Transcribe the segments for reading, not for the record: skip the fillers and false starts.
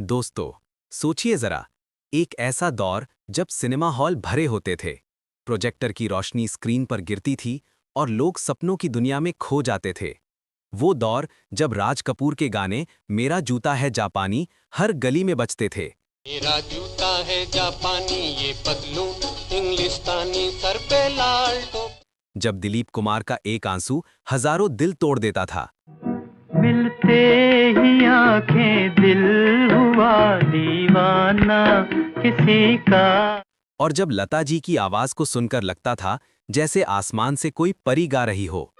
दोस्तों, सोचिए जरा, एक ऐसा दौर जब सिनेमा हॉल भरे होते थे, प्रोजेक्टर की रोशनी स्क्रीन पर गिरती थी और लोग सपनों की दुनिया में खो जाते थे। वो दौर जब राज कपूर के गाने मेरा जूता है जापानी हर गली में बजते थे। मेरा जूता है जापानी, ये पतलून इंग्लिस्तानी, सर पे लाल टोपी। जब दिलीप कुमार का एक आंसू हजारों दिल तोड़ देता था। मिलते ही आंखें दिल हुआ दीवाना किसी का। और जब लता जी की आवाज को सुनकर लगता था जैसे आसमान से कोई परी गा रही हो।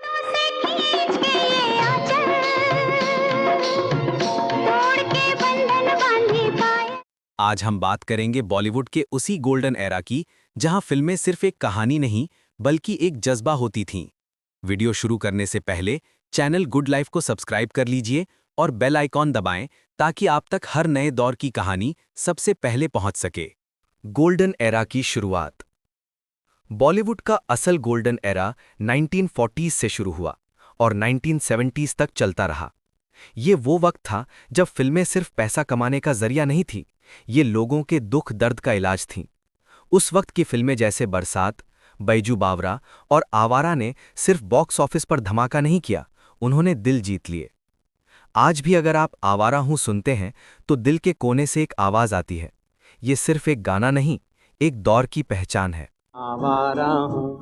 आज हम बात करेंगे बॉलीवुड के उसी गोल्डन एरा की, जहां फिल्में सिर्फ एक कहानी नहीं बल्कि एक जज्बा होती थीं। वीडियो शुरू करने से पहले चैनल गुड लाइफ को सब्सक्राइब कर लीजिए और बेल आइकॉन दबाएं ताकि आप तक हर नए दौर की कहानी सबसे पहले पहुंच सके। गोल्डन एरा की शुरुआत। बॉलीवुड का असल गोल्डन एरा 1940s से शुरू हुआ और 1970s तक चलता रहा। ये वो वक्त था जब फिल्में सिर्फ पैसा कमाने का जरिया नहीं थी, ये लोगों के दुख दर्द का इलाज थीं। उस वक्त की फिल्में जैसे बरसात, बैजू बावरा और आवारा ने सिर्फ बॉक्स ऑफिस पर धमाका नहीं किया, उन्होंने दिल जीत लिए। आज भी अगर आप आवारा हूं सुनते हैं तो दिल के कोने से एक आवाज आती है। ये सिर्फ एक गाना नहीं, एक दौर की पहचान है। आवारा हूँ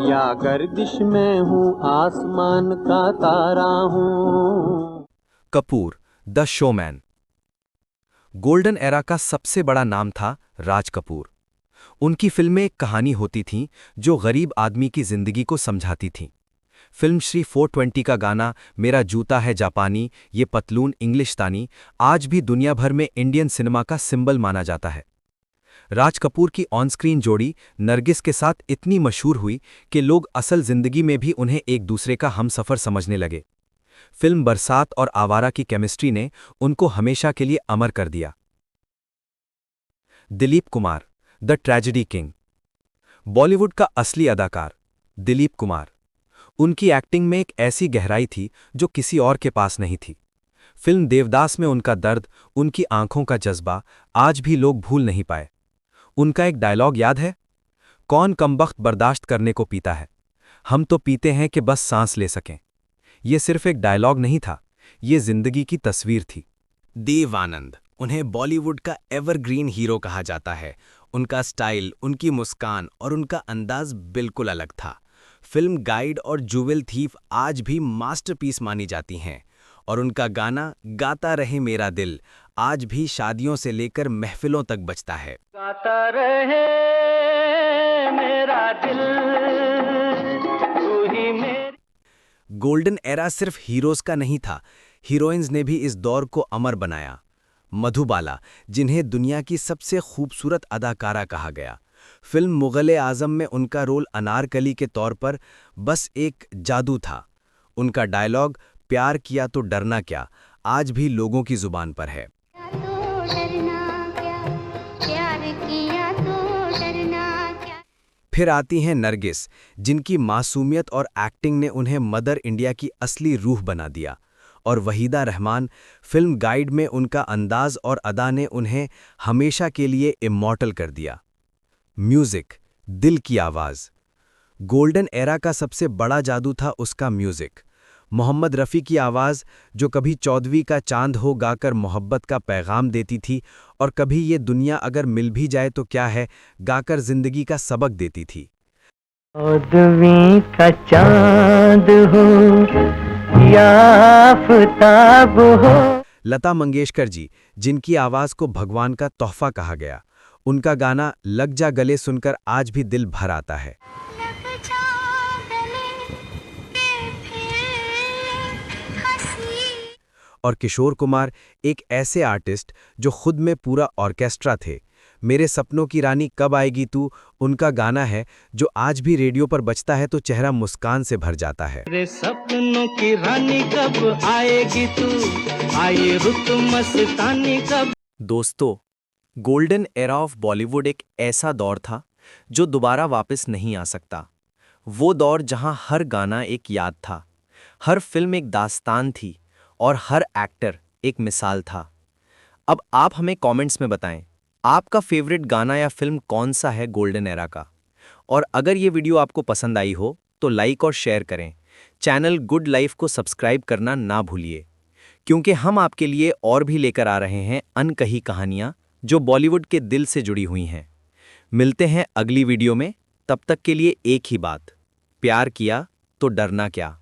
या गर्दिश में हूँ, आसमान का तारा हूँ। Kapoor, the showman. Golden era का सबसे बड़ा नाम था राज कपूर। उनकी फिल्में एक कहानी होती थीं जो गरीब आदमी की जिंदगी को समझाती थीं। फिल्म श्री 420 का गाना मेरा जूता है जापानी, ये पतलून इंग्लिस्तानी आज भी दुनिया भर में इंडियन सिनेमा का सिंबल माना जाता है। राज कपूर की ऑन स्क्रीन जोड़ी नरगिस के साथ इतनी मशहूर हुई कि लोग असल जिंदगी में भी उन्हें एक दूसरे का हमसफर समझने लगे। फिल्म बरसात और आवारा की केमिस्ट्री ने उनको हमेशा के लिए अमर कर दिया। Dilip Kumar, the tragedy king. Bollywood का असली अदाकार दिलीप कुमार। उनकी एक्टिंग में एक ऐसी गहराई थी जो किसी और के पास नहीं थी। फिल्म देवदास में उनका दर्द, उनकी आंखों का जज्बा आज भी लोग भूल नहीं पाए। उनका एक डायलॉग याद है, कौन कमबख्त बर्दाश्त करने को पीता है, हम तो पीते हैं कि बस सांस ले सकें। ये सिर्फ एक डायलॉग नहीं था, ये जिंदगी की तस्वीर थी। देव आनंद, उन्हें बॉलीवुड का एवरग्रीन हीरो कहा जाता है। उनका स्टाइल, उनकी मुस्कान और उनका अंदाज बिल्कुल अलग था। फिल्म गाइड और जुवेल थीफ आज भी मास्टरपीस मानी जाती हैं और उनका गाना गाता रहे मेरा दिल आज भी शादियों से लेकर महफिलों तक बजता है। गाता रहे मेरा दिल, तू ही मेरी। गोल्डन एरा सिर्फ हीरोज का नहीं था, हीरोइंस ने भी इस दौर को अमर बनाया। मधुबाला, जिन्हें दुनिया की सबसे खूबसूरत अदाकारा कहा गया। फिल्म मुग़ल-ए-आज़म में उनका रोल अनारकली के तौर पर बस एक जादू था। उनका डायलॉग प्यार किया तो डरना क्या आज भी लोगों की जुबान पर है। फिर आती हैं नरगिस, जिनकी मासूमियत और एक्टिंग ने उन्हें मदर इंडिया की असली रूह बना दिया। और वहीदा रहमान, फिल्म गाइड में उनका अंदाज और अदा ने उन्हें हमेशा के लिए इमॉर्टल कर दिया। म्यूजिक, दिल की आवाज़। गोल्डन एरा का सबसे बड़ा जादू था उसका म्यूजिक। मोहम्मद रफ़ी की आवाज़, जो कभी चौदहवीं का चांद हो गाकर मोहब्बत का पैगाम देती थी और कभी ये दुनिया अगर मिल भी जाए तो क्या है गाकर जिंदगी का सबक देती थी। चौदहवीं का चांद हो या आफताब हो। लता मंगेशकर जी, जिनकी आवाज़ को भगवान का तोहफा कहा गया। उनका गाना लग जा गले सुनकर आज भी दिल भर आता है। और किशोर कुमार, एक ऐसे आर्टिस्ट जो खुद में पूरा ऑर्केस्ट्रा थे। मेरे सपनों की रानी कब आएगी तू, उनका गाना है जो आज भी रेडियो पर बजता है तो चेहरा मुस्कान से भर जाता है। मेरे सपनों की रानी कब आएगी तू, आए रुत मस्तानी कब। दोस्तों, गोल्डन एरा ऑफ बॉलीवुड एक ऐसा दौर था जो दोबारा वापस नहीं आ सकता। वो दौर जहां हर गाना एक याद था, हर फिल्म एक दास्तान थी और हर एक्टर एक मिसाल था। अब आप हमें कमेंट्स में बताएं, आपका फेवरेट गाना या फिल्म कौन सा है गोल्डन एरा का। और अगर ये वीडियो आपको पसंद आई हो तो लाइक और शेयर करें। चैनल गुड लाइफ को सब्सक्राइब करना ना भूलिए, क्योंकि हम आपके लिए और भी लेकर आ रहे हैं अनकही कहानियां जो बॉलीवुड के दिल से जुड़ी हुई हैं। मिलते हैं अगली वीडियो में, तब तक के लिए एक ही बात, प्यार किया तो डरना क्या।